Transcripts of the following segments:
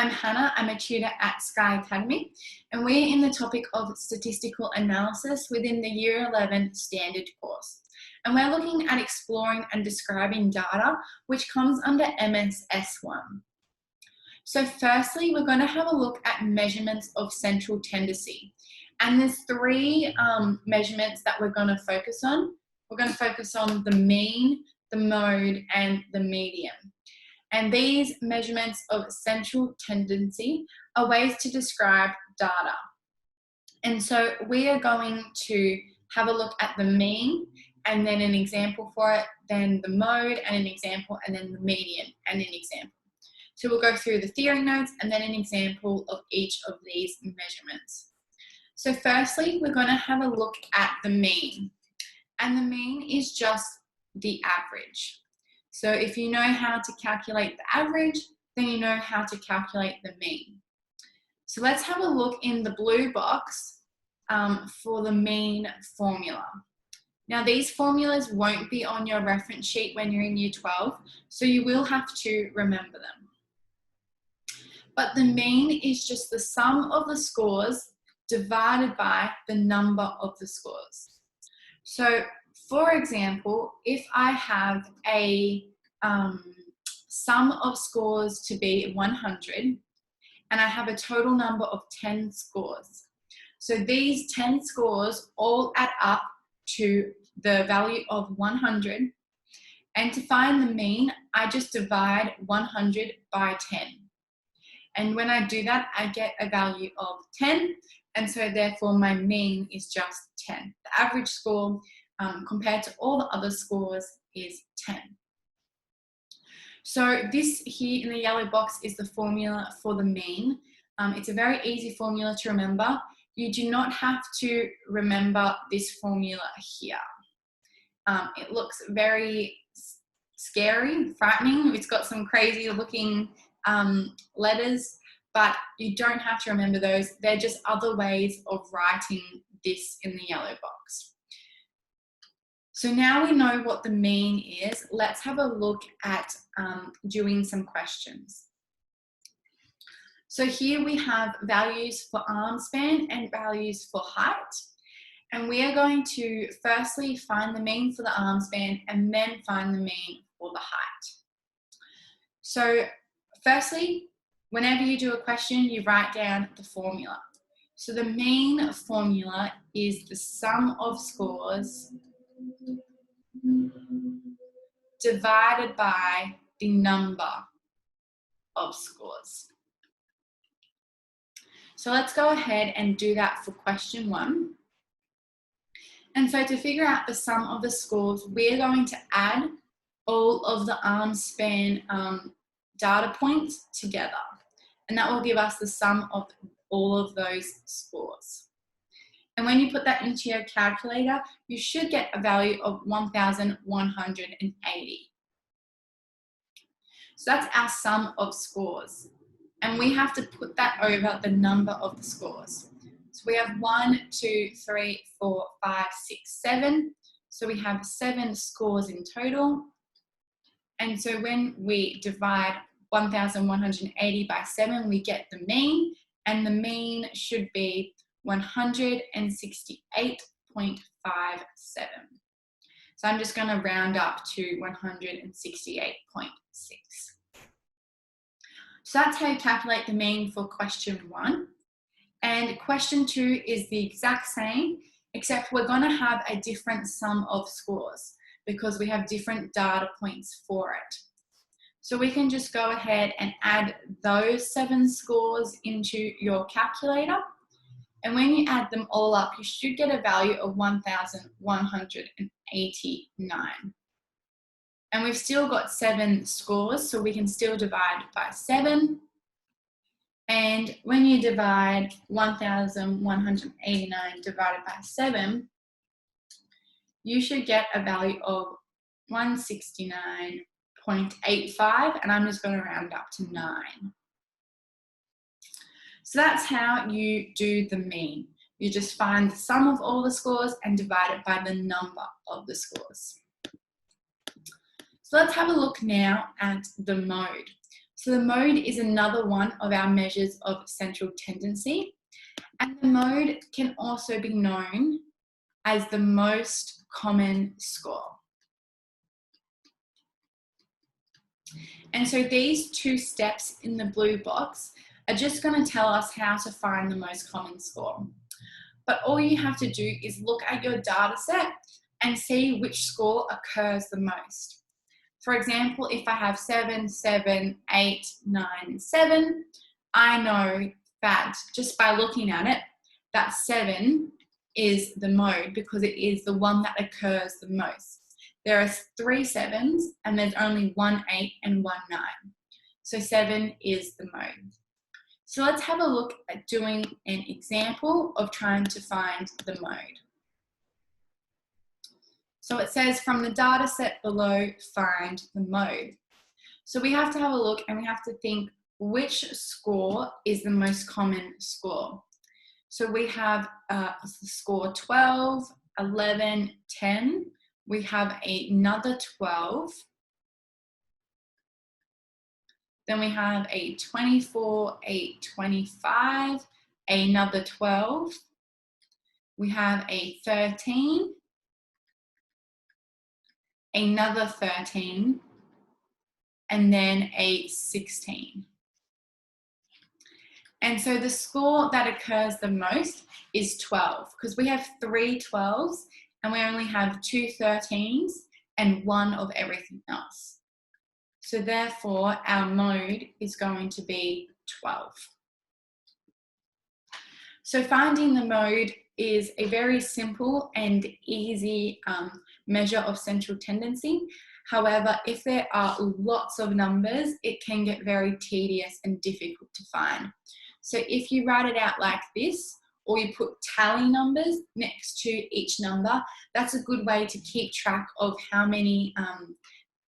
I'm Hannah, I'm a tutor at Sky Academy, and we're in the topic of statistical analysis within the Year 11 standard course. And we're looking at exploring and describing data, which comes under MSS1. So firstly, we're going to have a look at measurements of central tendency. And there's three measurements that we're going to focus on. We're going to focus on the mean, the mode, and the median. And these measurements of central tendency are ways to describe data. And so we are going to have a look at the mean and then an example for it, then the mode and an example, and then the median and an example. So we'll go through the theory notes and then an example of each of these measurements. So firstly, we're going to have a look at the mean. And the mean is just the average. So if you know how to calculate the average, then you know how to calculate the mean. So let's have a look in the blue box for the mean formula. Now these formulas won't be on your reference sheet when you're in Year 12, so you will have to remember them. But the mean is just the sum of the scores divided by the number of the scores. So for example, if I have a sum of scores to be 100 and I have a total number of 10 scores. So these 10 scores all add up to the value of 100. And to find the mean, I just divide 100 by 10. And when I do that, I get a value of 10. And so therefore my mean is just 10. The average score compared to all the other scores is 10. So this here in the yellow box is the formula for the mean. It's a very easy formula to remember. You do not have to remember this formula here. It looks very scary, frightening. It's got some crazy looking letters, but you don't have to remember those. They're just other ways of writing this in the yellow box. So now we know what the mean is, let's have a look at doing some questions. So here we have values for arm span and values for height. And we are going to firstly find the mean for the arm span and then find the mean for the height. So firstly, whenever you do a question, you write down the formula. So the mean formula is the sum of scores divided by the number of scores. So let's go ahead and do that for question 1. And so to figure out the sum of the scores, we're going to add all of the arm span data points together. And that will give us the sum of all of those scores. And when you put that into your calculator, you should get a value of 1,180. So that's our sum of scores. And we have to put that over the number of the scores. So we have 1, 2, 3, 4, 5, 6, 7. So we have 7 scores in total. And so when we divide 1,180 by 7, we get the mean. And the mean should be 168.57. So I'm just going to round up to 168.6. So that's how you calculate the mean for question 1. And question 2 is the exact same, except we're going to have a different sum of scores because we have different data points for it. So we can just go ahead and add those 7 scores into your calculator. And when you add them all up, you should get a value of 1,189. And we've still got 7 scores, so we can still divide by 7. And when you divide 1,189 divided by 7, you should get a value of 169.85, and I'm just going to round up to 9. So that's how you do the mean. You just find the sum of all the scores and divide it by the number of the scores. So let's have a look now at the mode. So the mode is another one of our measures of central tendency, and the mode can also be known as the most common score. And so these two steps in the blue box are just going to tell us how to find the most common score. But all you have to do is look at your data set and see which score occurs the most. For example, if I have 7, 7, 8, 9, 7, I know that just by looking at it, that 7 is the mode because it is the one that occurs the most. There are 3 7s and there's only 1 8 and 1 9. So 7 is the mode. So let's have a look at doing an example of trying to find the mode. So it says from the data set below, find the mode. So we have to have a look and we have to think which score is the most common score. So we have score 12, 11, 10. We have another 12. Then we have a 24, a 25, another 12. We have a 13, another 13, and then a 16. And so the score that occurs the most is 12 because we have 3 12s and we only have 2 13s and 1 of everything else. So therefore our mode is going to be 12. So finding the mode is a very simple and easy measure of central tendency. However, if there are lots of numbers, it can get very tedious and difficult to find. So if you write it out like this, or you put tally numbers next to each number, that's a good way to keep track of how many,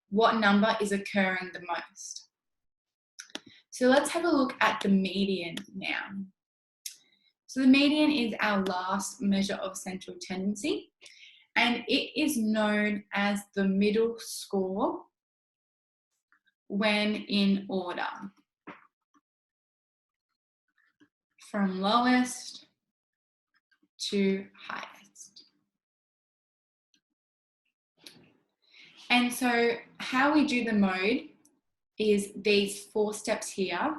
what number is occurring the most. So let's have a look at the median now. So the median is our last measure of central tendency, and it is known as the middle score when in order, from lowest to highest. And so how we do the mode is these 4 steps here.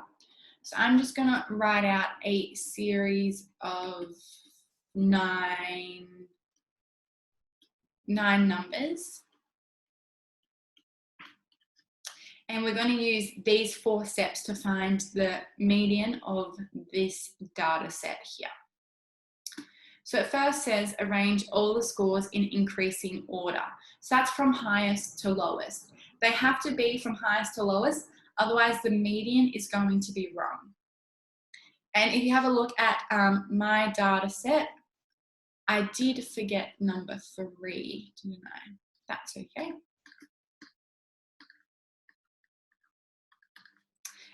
So I'm just going to write out a series of 9 numbers. And we're going to use these 4 steps to find the median of this data set here. So it first says arrange all the scores in increasing order. So that's from highest to lowest. They have to be from highest to lowest, otherwise the median is going to be wrong. And if you have a look at my data set, I did forget number 3, didn't I? That's okay.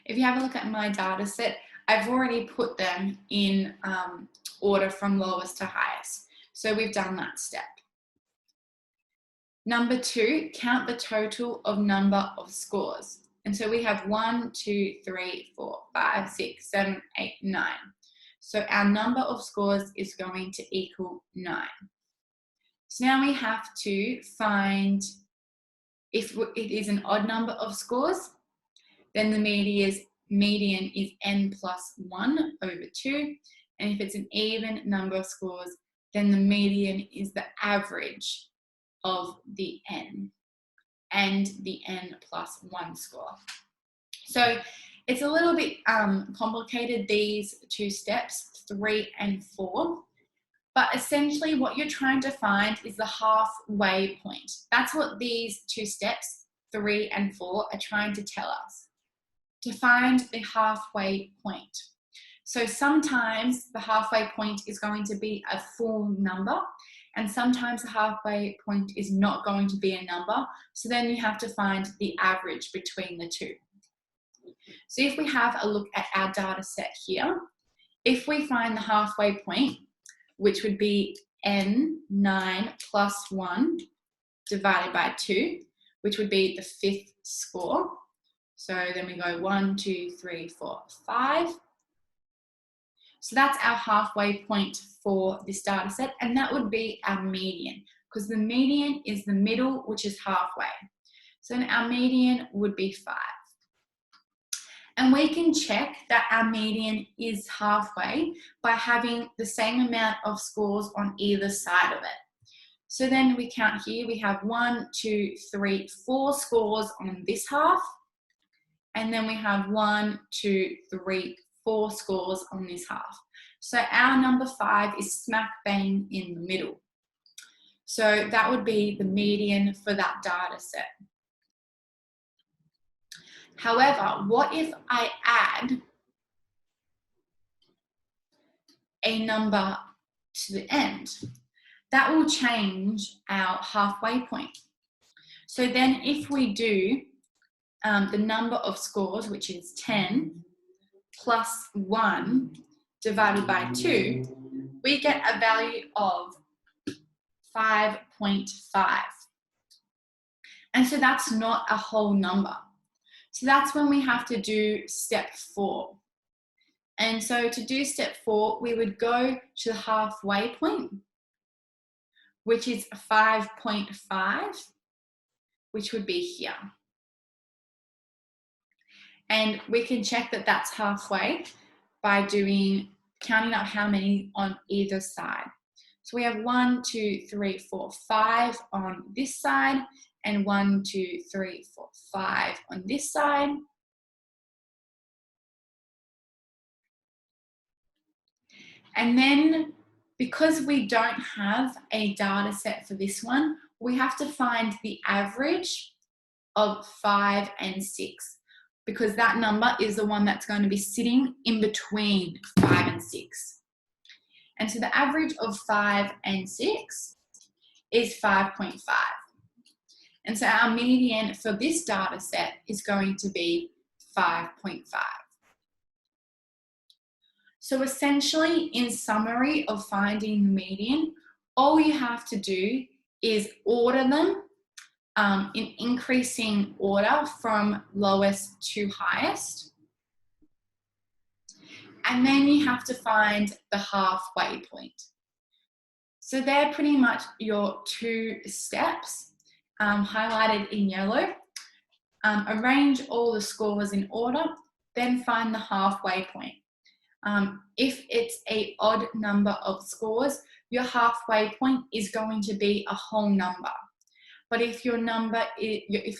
If you have a look at my data set, I've already put them in order from lowest to highest. So we've done that step. Number 2, count the total of number of scores. And so we have 1, 2, 3, 4, 5, 6, 7, 8, 9. So our number of scores is going to equal 9. So now we have to find, if it is an odd number of scores, then the median is n plus 1 over 2. And if it's an even number of scores, then the median is the average of the n and the n plus 1 score. So it's a little bit complicated, these 2 steps, 3 and 4. But essentially what you're trying to find is the halfway point. That's what these 2 steps, 3 and 4, are trying to tell us. To find the halfway point. So sometimes the halfway point is going to be a full number, and sometimes the halfway point is not going to be a number. So then you have to find the average between the 2. So if we have a look at our data set here, if we find the halfway point, which would be n9 plus 1 divided by 2, which would be the 5th score, So then we go 1, 2, 3, 4, 5. So that's our halfway point for this data set, and that would be our median, because the median is the middle, which is halfway. So then our median would be 5. And we can check that our median is halfway by having the same amount of scores on either side of it. So then we count here, we have 1, 2, 3, 4 scores on this half, and then we have 1, 2, 3, 4 scores on this half. So our number 5 is smack bang in the middle. So that would be the median for that data set. However, what if I add a number to the end? That will change our halfway point. So then if we do the number of scores, which is 10, plus 1 divided by 2, we get a value of 5.5. And so that's not a whole number. So that's when we have to do step 4. And so to do step 4, we would go to the halfway point, which is 5.5, which would be here. And we can check that that's halfway by counting up how many on either side. So we have 1, 2, 3, 4, 5 on this side, and 1, 2, 3, 4, 5 on this side. And then because we don't have a data set for this one, we have to find the average of 5 and 6, because that number is the one that's going to be sitting in between 5 and 6. And so the average of 5 and 6 is 5.5. And so our median for this data set is going to be 5.5. So essentially, in summary of finding the median, all you have to do is order them in increasing order from lowest to highest. And then you have to find the halfway point. So they're pretty much your 2 steps highlighted in yellow. Arrange all the scores in order, then find the halfway point. If it's an odd number of scores, your halfway point is going to be a whole number. But if your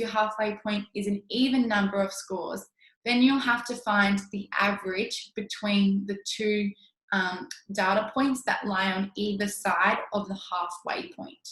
halfway point is an even number of scores, then you'll have to find the average between the 2 data points that lie on either side of the halfway point.